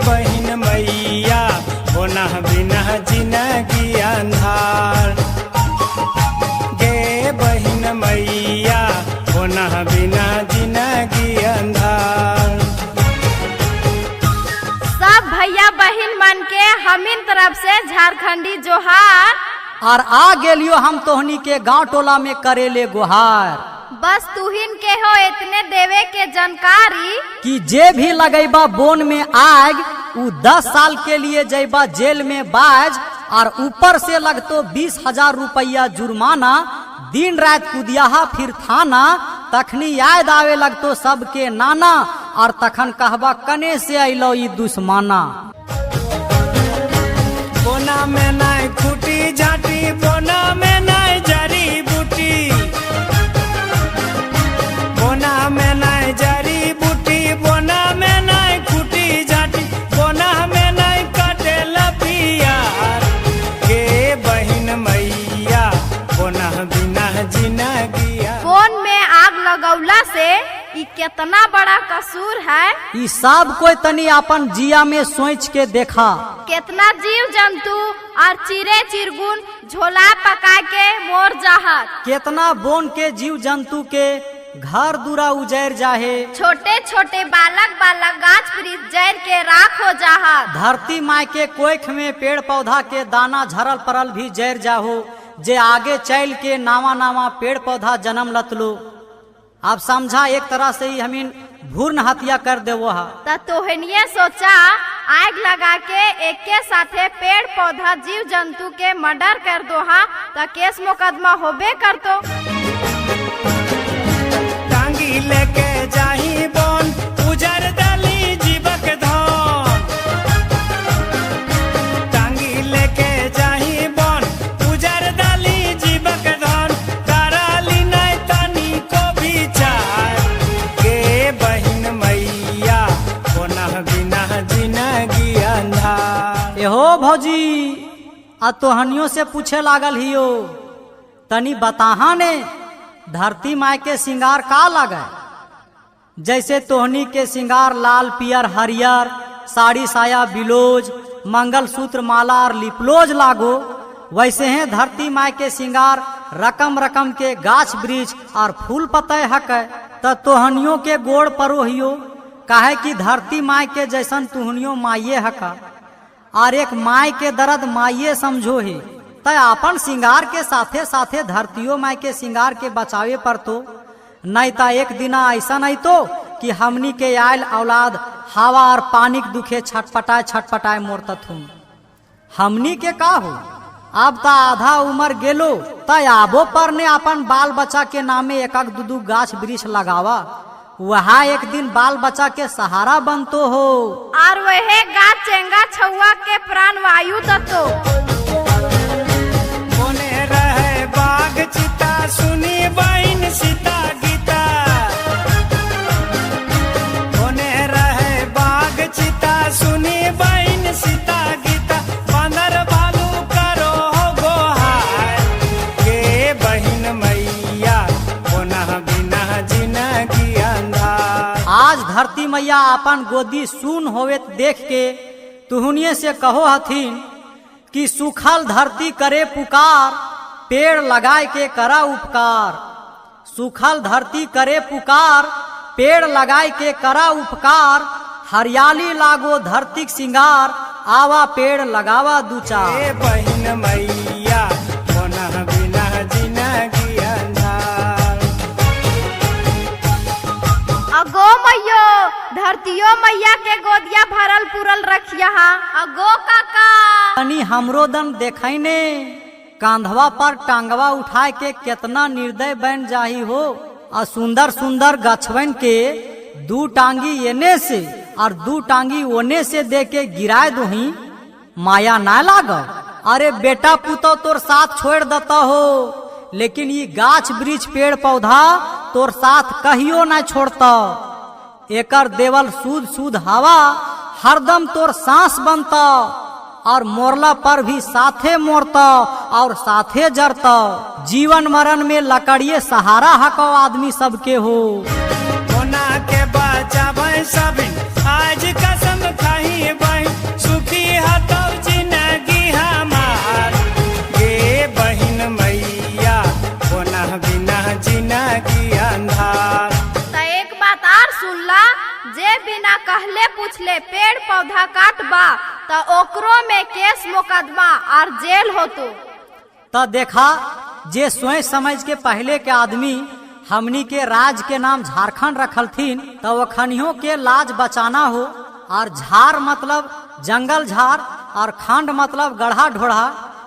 बहिन मैया होना बिना जिंदगी अंधार। गे बहिन मैया होना बिना जिंदगी अंधार। सब भैया बहिन मन के हमीन तरफ से झारखंडी जोहार। और आ गेलियो हम तोहनी के गांव टोला में करेले गुहार। बस तुहिन के हो इतने देवे के जानकारी कि जे भी लगेबा बोन में आग उ 10 साल के लिए जैबा जेल में बाज। और ऊपर से लगतो 20,000 रुपया जुर्माना। दिन रात कुदियाहा फिर थाना। तखनी याद आवे लगतो सबके नाना। और तखन कहबा कने से अलो ई दुश्मना। बोना में नाय खूटी झाटी बोना में नाय जड़ी बूटी। बोना में नाय जड़ी बूटी बोना में नाय खूटी झाटी बोना में नाय कटे लपियार। के बहिन मैया बोना बिना जिंदगी। फोन में आग लगौला से ई कितना बड़ा कसूर है। ई सब कोई तनी अपन जिया में सोच के देखा। कितना जीव जंतु और चिरे चिरगुन झोला पका के मोर जाहत। कितना बोन के जीव जंतु के घर दूरा उजैर जाहे। छोटे छोटे बालक बालक गाछ वृक्ष जैर के राख हो जाहत। धरती माई के कोख में पेड़ पौधा के दाना झरल परल भी जैर जाहो। जे आगे चल के नावा नावा पेड़ पौधा जन्म लतलो। आप समझा एक तरह से ही हमीन भूर्ण हत्या कर देवो हा। त तोहनिये सोचा आग लगा के एक के साथे पेड़ पौधा जीव जंतु के मर्डर कर दो हा त केस मुकदमा होबे करतो। टांगी लेके जाही बोन उजर दली जीवक धन। टांगी लेके जाही बोन उजर दली जीवक धन। कराली नहीं तनी को विचार। गे बहिन मैया होना बिना जिंदगी अंधार। एहो भौजी आ तोहनियों से पूछे लागल हियो तनी बताहा ने धरती माई के सिंगार का लगे। जैसे तोहनी के सिंगार लाल पियर हरियर साड़ी साया बिलोज मंगल सूत्र माला और लिपलोज लागो। वैसे हैं धरती माई के सिंगार रकम रकम के गाछ वृक्ष और फूल पतय हक। त तोहनियों के गोड़ परो हियो काहे कि धरती माई के जैसन तुहनियों माइये हका। और एक माई के दर्द माइये समझो ही। तय अपन सिंगार के साथे साथे धरतियों माई के सिंगार के बचावे पर तो नहीं ता एक दिना ऐसा नहीं तो कि हमनी के आयल औलाद हवा और पानी के दुखे छटपटाए छटपटाए मोरतत हूँ। हमनी के का हो अब ता आधा उम्र गेलो तय आबो पर ने अपन बाल बच्चा के नामे एक एक दू गाछ वृक्ष लगावा। वहाँ एक दिन बाल बच्चा के सहारा बनतो हो। और वह गाछ चेंगा छुआ के प्राण वायु दत्तो। बोने रहे बाघ चिता सुनी बहिन सीता गीता। बोने रहे बाघ चिता सुनी बहिन सीता गीता। बंदर भालू करो गोहार। के बहिन मैया होना बिना जिंदगी अंधार। आज धरती मैया अपन गोदी सुन होवे देख के तुहनिये से कहो हथिन कि सूखल धरती करे पुकार पेड़ लगाए के करा उपकार। सूखल धरती करे पुकार पेड़ लगाए के करा उपकार। हरियाली लागो धरती सिंगार आवा पेड़ लगावा दू चार। बहिन मैया होना बिना जिंदगी अंधार। अगो मैयो धरतियो मैया के गोदिया भरल पुरल रखिया। अगो काका तनी हमरो दन देखै ने कांधवा पर टांगवा उठाए के कितना निर्दय बन जाही हो। और सुंदर सुंदर गछवन के दू टांगी एने से और दू टांगी ओने से दे के गिराए दोही माया ना लाग। अरे बेटा पुतो तोर साथ छोड़ देता हो लेकिन ये गाछ वृक्ष पेड़ पौधा तोर साथ कहियो ना छोड़ता। एकर देवल सूद सूद हवा हरदम तोर सांस बनता। और मोरला पर भी साथे मोरता और साथे जरता। जीवन मरण में लकड़िए सहारा हको आदमी सबके हो। होना के बचावे सब आज कसम खाही बहिन। सुनला, जे बिना कहले पूछले पेड़ पौधा काटबा त ओकरो में केस मुकदमा और जेल होतो। त देखा, जे सोच समझ के पहले के आदमी हमनी के राज के नाम झारखंड रखलथिन, तो वखनियों के लाज बचाना हो। और झार मतलब जंगल झार और खंड मतलब गढ़ा ढोढ़ा,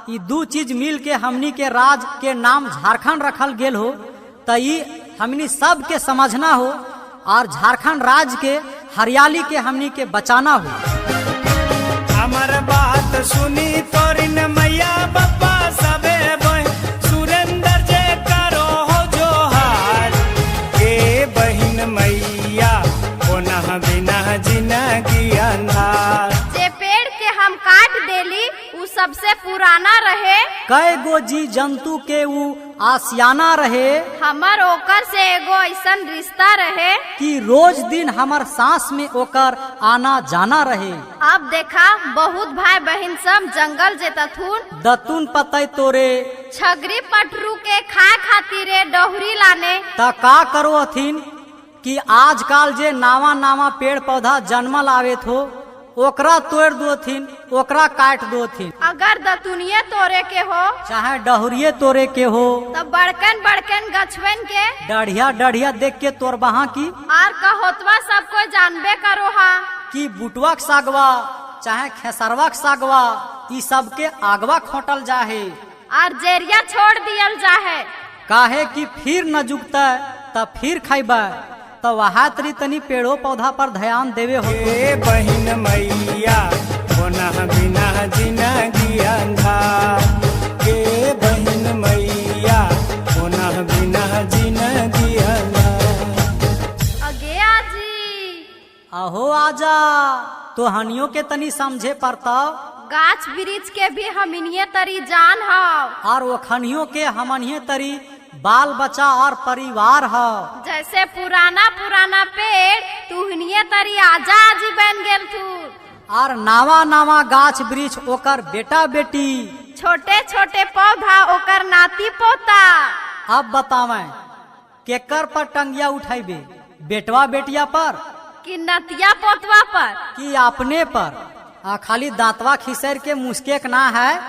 ये दू चीज मिल के हमनी के राज के नाम झारखंड रखल गेल हो। तो ये हमनी सब के समझना हो और झारखंड राज्य के हरियाली के हमनी के बचाना हो। हमर बात सुनी तोरिन मैया बप्पा सबे बहन, सुरेंद्र जे करो हो जोहार, के बहिन मैया कोना बिना जिंदगी अंधार। जे पेड़ के हम काट देली उ सबसे पुराना रहे, कई गो जी जंतु के ऊ आसियाना रहे, हमर ओकर से एगो ऐसन रिश्ता रहे कि रोज दिन हमर सांस में ओकर आना जाना रहे। अब देखा, बहुत भाई बहन सब जंगल जेतथुन, दतुन पतई तोरे छगरी पटरू के खाए खातिरे डोहरी लाने। त का करो हथिन कि आजकल जे नावा नावा पेड़ पौधा जन्मल आवे थो, ओकरा तोड़ दोथिन, ओकरा काट दोथिन। अगर दतुनिये तोरे के हो चाहे डहुरिये तोरे के हो, तब बड़कन बड़कन गछवन के डढ़िया डढ़िया देख के तोर बहा की, और कहोतवा सबको जानबे करो हा कि बुटवा के सागवा चाहे खेसरवा के सागवा, ई सब के आगवा खोटल जाहे। और जेरिया छोड़ दियल जाहे, काहे कि फिर न जुगता तब फिर खैबा। तो वह तरी तनी पेड़ों पौधा पर ध्यान देवे हो। के बहिन मैया कोना बिना जिंदगी अंधार, के बहिन मैया कोना बिना जिंदगी अंधार। अगे आजी अहो आजा, तो हनियों के तनी समझे पड़ता, गाछ वृक्ष के भी हमनिये तरी जान हो, और वो खनियों के हमनिये तरी बाल बच्चा और परिवार है। जैसे पुराना पुराना पेड़ तुहनिये तरी आजा आजी बन गेल तू, और नावा नावा गाछ वृक्ष ओकर बेटा बेटी, छोटे छोटे पौधा ओकर नाती पोता। अब बतावे केकर पर टंगिया उठाइबे, बेटवा बेटिया पर कि नतिया पोतवा पर कि अपने पर। खाली दांतवा खिसर के मुस्केक ना है,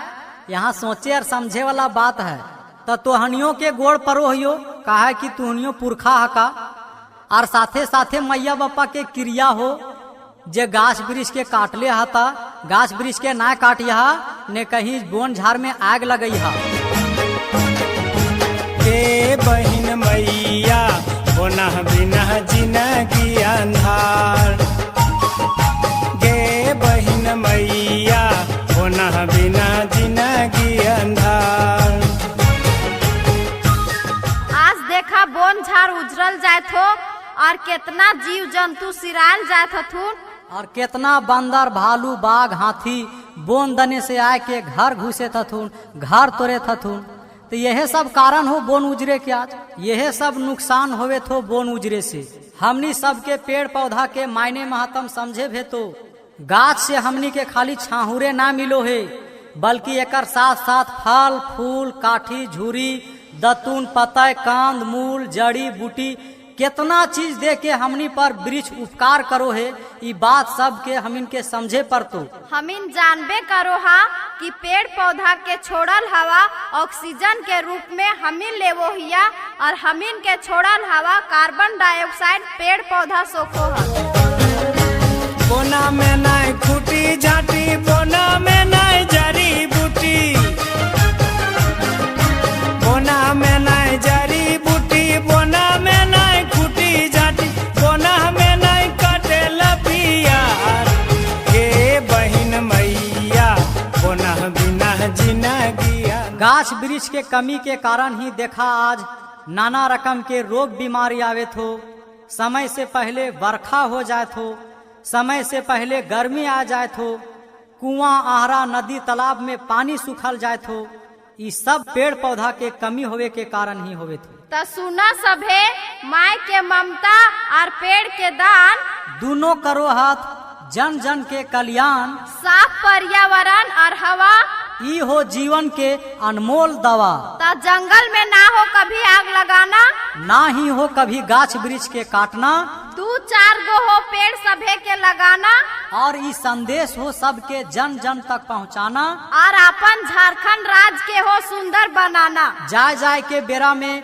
यहाँ सोचे और समझे वाला बात है। तो तोहनियों के गोड़ परो हियो, कहा कि तुहनियों पुरखा हका, और साथे साथे मैया बापा के क्रिया हो, जे गाछ वृक्ष के काटले हता, गाछ वृक्ष के ना काटिया ने कहीं बोन झाड़ में आग लगई हा। के बहिन मैया कोना बिना जिंदगी अंधार, गे बहिन मैया कोना बिना जिंदगी अंधार। आज देखा बोन झाड़ उजरल जात हो, और कितना जीव जंतु सिराल जात हथुन, और कितना बंदर भालू बाघ हाथी बोन दने से आए के घर घुसे थथुन, घर तोड़े थथुन। तो यह सब कारण हो बोन उजरे के, आज यह सब नुकसान होवे थो बोन उजरे से। हमनी सबके पेड़ पौधा के मायने महत्म समझे भे तो गाछ से हमनी के खाली छाहुरे ना मिलो है, बल्कि एकर साथ साथ फल फूल काठी झुरी दतून पतय कांद मूल जड़ी बूटी कितना चीज दे के हमनी पर वृक्ष उपकार करो है। ये बात सब के हमिन के समझे पर तो हमिन जानबे करो हा कि पेड़ पौधा के छोड़ल हवा ऑक्सीजन के रूप में हमिन लेवो हिया, और हमिन के छोड़ल हवा कार्बन डाइऑक्साइड पेड़ पौधा सोखो है। बोना में नाय खूटी झाटी, बोना में नाय जड़ी बूटी, बोना में नाय जड़ी बूटी, बोना में नाय खूटी झाटी, बोना में नाय कटे लपियार, के बहिन मैया बोना बिना जिंदगी। गाछ वृक्ष के कमी के कारण ही देखा आज नाना रकम के रोग बीमारी आवे थो, समय से पहले बरखा हो जाए थो, समय से पहले गर्मी आ जाए थो, कुआं आहरा नदी तालाब में पानी सूखल जाए थो। ये सब पेड़ पौधा के कमी होवे के कारण ही होवे थो। त सुना सभे, माय के ममता और पेड़ के दान दोनों करो हाथ जन जन के कल्याण, साफ पर्यावरण और हवा ई हो जीवन के अनमोल दवा। त जंगल में ना हो कभी आग लगाना, ना ही हो कभी गाछ वृक्ष के काटना, दूध चार गो हो पेड़ सभे के लगाना और ई संदेश हो सबके जन जन तक पहुँचाना। और अपन झारखंड राज्य के हो सुंदर बनाना। जाय जाय के बेरा में